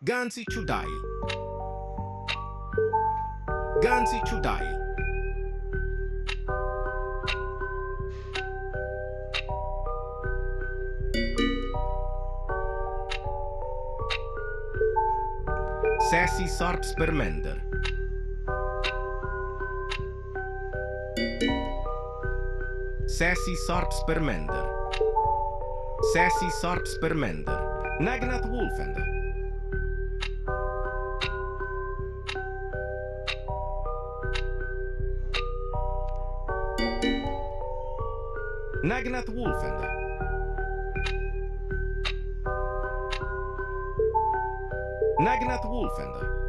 Ganzi Chudai. Ganzi Chudai. Sassy Sarps per Mender. Sassy Sarps per Mender. Sassy Sarps per Mender. Nagnat Wolfender. Nagnat Wolfender. Nagnat Wolfender.